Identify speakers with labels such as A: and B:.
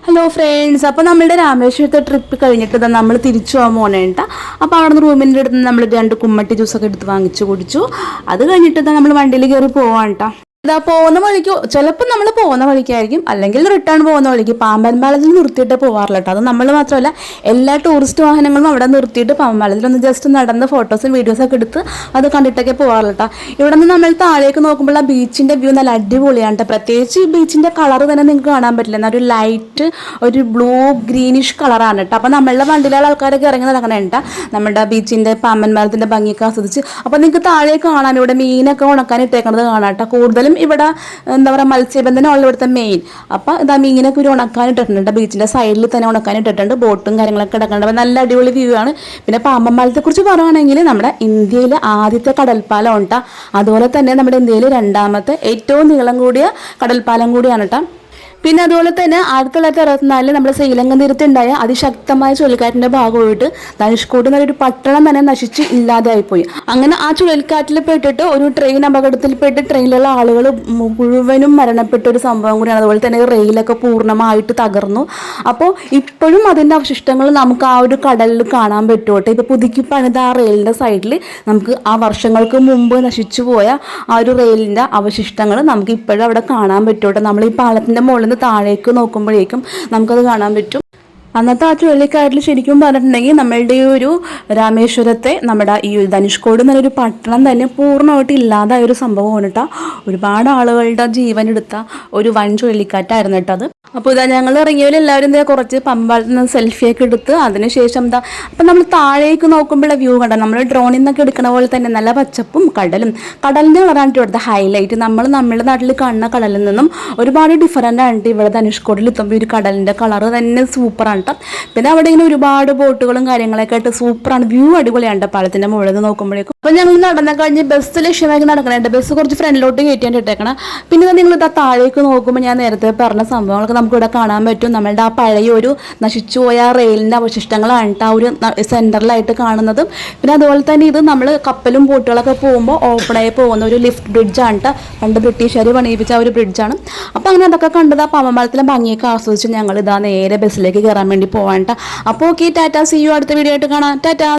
A: Hello friends, അപ്പോൾ നമ്മളുടെ രാമേശ്വരത്തെ trip കഴിഞ്ഞിട്ട് നമ്മൾ തിരിച്ചു പോകാൻ പോകണേട്ട. അപ്പോൾ അവിടെ നിന്ന് റൂമിൻ്റെ അടുത്ത് നമ്മൾ 2 കുമ്മട്ടി ജ്യൂസൊക്കെ എടുത്ത് വാങ്ങിച്ചു കുടിച്ചു. അത് കഴിഞ്ഞിട്ട് നമ്മൾ വണ്ടിയിൽ കയറി പോവാൻ കേട്ടോ. ഇതാ പോകുന്ന വഴിക്ക് ചിലപ്പോൾ നമ്മൾ പോകുന്ന വഴിക്കായിരിക്കും, അല്ലെങ്കിൽ റിട്ടേൺ പോകുന്ന വഴിക്ക് പാമ്പൻപാലത്തിൽ നിർത്തിയിട്ട് പോകാറില്ല കേട്ടോ. അത് നമ്മൾ മാത്രമല്ല, എല്ലാ ടൂറിസ്റ്റ് വാഹനങ്ങളും അവിടെ നിർത്തിയിട്ട് പാമ്പൻപാലത്തിൽ ഒന്ന് ജസ്റ്റ് നടന്ന് ഫോട്ടോസും വീഡിയോസൊക്കെ എടുത്ത് അത് കണ്ടിട്ടൊക്കെ പോകാറില്ല കേട്ടോ. ഇവിടെ നിന്ന് നമ്മൾ താഴേക്ക് നോക്കുമ്പോൾ ആ ബീച്ചിൻ്റെ വ്യൂ നല്ല അടിപൊളിയാണ് കേട്ടോ. പ്രത്യേകിച്ച് ഈ ബീച്ചിൻ്റെ കളർ തന്നെ നിങ്ങൾക്ക് കാണാൻ പറ്റില്ല, എന്നാൽ ഒരു ലൈറ്റ് ഒരു ബ്ലൂ ഗ്രീനിഷ് കളറാണ് കേട്ടോ. അപ്പോൾ നമ്മളുടെ വണ്ടിയിലുള്ള ആൾക്കാരൊക്കെ ഇറങ്ങി നടക്കണേ കേട്ടോ, നമ്മുടെ ബീച്ചിൻ്റെ പാമ്പൻപാലത്തിൻ്റെ ഭംഗിയൊക്കെ ആസ്വദിച്ച്. അപ്പോൾ നിങ്ങൾക്ക് താഴെ കാണാൻ ഇവിടെ മീനൊക്കെ ഉണക്കാൻ ഇട്ടേക്കണത് കാണാം കേട്ടോ. കൂടുതലും ഇവിടെ എന്താ പറയുക, മത്സ്യബന്ധനമുള്ള ഇവിടുത്തെ മെയിൻ. അപ്പോൾ ഇതാ മീനൊക്കെ ഒരു ഉണക്കാനിട്ടിട്ടുണ്ട്, ബീച്ചിൻ്റെ സൈഡിൽ തന്നെ ഉണക്കാനിട്ടിട്ടുണ്ട്, ബോട്ടും കാര്യങ്ങളൊക്കെ കിടക്കുന്നുണ്ട്. അപ്പോൾ നല്ല അടിപൊളി വ്യൂ ആണ്. പിന്നെ പാമ്പൻപാലത്തെക്കുറിച്ച് പറയുകയാണെങ്കിൽ നമ്മുടെ ഇന്ത്യയിലെ ആദ്യത്തെ കടൽപ്പാലം കേട്ടോ. അതുപോലെ തന്നെ നമ്മുടെ ഇന്ത്യയിൽ 2ാമത്തെ ഏറ്റവും നീളം കൂടിയ കടൽപ്പാലം കൂടിയാണ് കേട്ടോ. പിന്നെ അതുപോലെ തന്നെ 1964 നമ്മുടെ ശ്രീലങ്കൻ തീരത്തുണ്ടായ അതിശക്തമായ ചുഴലിക്കാറ്റിൻ്റെ ഭാഗമായിട്ട് ധനുഷ്കോടി എന്നൊരു പട്ടണം തന്നെ നശിച്ച് ഇല്ലാതെയായിപ്പോയി. അങ്ങനെ ആ ചുഴലിക്കാറ്റിൽ പെട്ടിട്ട് ഒരു ട്രെയിൻ അപകടത്തിൽപ്പെട്ട് ട്രെയിനിലുള്ള ആളുകൾ മുഴുവനും മരണപ്പെട്ട ഒരു സംഭവം കൂടിയാണ്. അതുപോലെ തന്നെ റെയിലൊക്കെ പൂർണ്ണമായിട്ട് തകർന്നു. അപ്പോൾ ഇപ്പോഴും അതിൻ്റെ അവശിഷ്ടങ്ങൾ നമുക്ക് ആ ഒരു കടലിൽ കാണാൻ പറ്റുമട്ടെ. ഇപ്പോൾ പുതുക്കി പണിത ആ റെയിലിൻ്റെ സൈഡിൽ നമുക്ക് ആ വർഷങ്ങൾക്ക് മുമ്പ് നശിച്ചു പോയ ആ ഒരു റെയിലിൻ്റെ അവശിഷ്ടങ്ങൾ നമുക്ക് ഇപ്പോഴും അവിടെ കാണാൻ പറ്റുമട്ടെ. നമ്മൾ ഈ പാലത്തിൻ്റെ മുകളിൽ താഴേക്ക് നോക്കുമ്പോഴേക്കും നമുക്കത് കാണാൻ പറ്റും. അന്നത്തെ ആ ചുഴലിക്കാറ്റിൽ ശരിക്കും പറഞ്ഞിട്ടുണ്ടെങ്കിൽ നമ്മളുടെ ഈ ഒരു രാമേശ്വരത്തെ, നമ്മുടെ ഈ ധനുഷ്കോടി എന്നൊരു പട്ടണം തന്നെ പൂർണ്ണമായിട്ട് ഇല്ലാതായ ഒരു സംഭവമാണ് കേട്ടോ. ഒരുപാട് ആളുകളുടെ ജീവൻ എടുത്ത ഒരു വൻ ചുഴലിക്കാറ്റായിരുന്നു കേട്ടോ അത്. അപ്പോൾ ഇതാ ഞങ്ങൾ ഇറങ്ങിയവർ എല്ലാവരും എന്താ കുറച്ച് പമ്പാലത്തിൽ നിന്ന് സെൽഫിയൊക്കെ എടുത്ത് അതിനുശേഷം എന്താ അപ്പം നമ്മൾ താഴേക്ക് നോക്കുമ്പോഴുള്ള വ്യൂ കണ്ട നമ്മൾ ഡ്രോണിൽ നിന്നൊക്കെ എടുക്കുന്ന പോലെ തന്നെ നല്ല പച്ചപ്പും കടലിൻ്റെ കളറാണ് ഇവിടുത്തെ ഹൈലൈറ്റ്. നമ്മുടെ നാട്ടിൽ കാണുന്ന കടലിൽ നിന്നും ഒരുപാട് ഡിഫറൻ്റ് ആണ് ഇവിടെ ധനുഷ്കോടിയിൽ എത്തുമ്പോൾ ഒരു കടലിൻ്റെ കളറ് തന്നെ സൂപ്പറാണ് കേട്ടോ. പിന്നെ അവിടെ ഇങ്ങനെ ഒരുപാട് ബോട്ടുകളും കാര്യങ്ങളൊക്കെ ആയിട്ട് സൂപ്പറാണ്, വ്യൂ അടിപൊളിയാണ് പാലത്തിൻ്റെ മുകളിൽ നിന്ന് നോക്കുമ്പോഴേക്കും. അപ്പോൾ ഞങ്ങൾ നടന്ന കഴിഞ്ഞ് ബസ് ലക്ഷ്യമാക്കി നടക്കണേണ്ട, ബസ് കുറച്ച് ഫ്രണ്ടിലോട്ട് കയറ്റിയാണ്ട് ഇട്ടേക്കണം. പിന്നെ നിങ്ങൾ ഇതാ താഴേക്ക് നോക്കുമ്പോൾ ഞാൻ നേരത്തെ പറഞ്ഞ സംഭവങ്ങളൊക്കെ നമുക്കിവിടെ കാണാൻ പറ്റും. നമ്മളുടെ ആ പഴയ ഒരു നശിച്ചു പോയ റെയിലിൻ്റെ അവശിഷ്ടങ്ങളാണ് ആ ഒരു സെൻറ്ററിലായിട്ട് കാണുന്നത്. പിന്നെ അതുപോലെ തന്നെ ഇത് നമ്മൾ കപ്പലും ബോട്ടുകളൊക്കെ പോകുമ്പോൾ ഓപ്പണായി പോകുന്ന ഒരു ലിഫ്റ്റ് ബ്രിഡ്ജാണ് കേട്ടോ. പണ്ട് ബ്രിട്ടീഷുകാർ പണിയിപ്പിച്ച ഒരു ബ്രിഡ്ജാണ്. അപ്പോൾ അങ്ങനെ അതൊക്കെ കണ്ടത് ആ പാമ്പൻപാലത്തിലെ ഭംഗിയൊക്കെ ആസ്വദിച്ച് ഞങ്ങൾ ഇതാ നേരെ ബസ്സിലേക്ക് കയറാൻ വേണ്ടി പോവാൻ കേട്ടോ. അപ്പോൾ ഓക്കെ, ടാറ്റാ, സീ യു, അടുത്ത വീഡിയോ ആയിട്ട് കാണാം, ടാറ്റാ.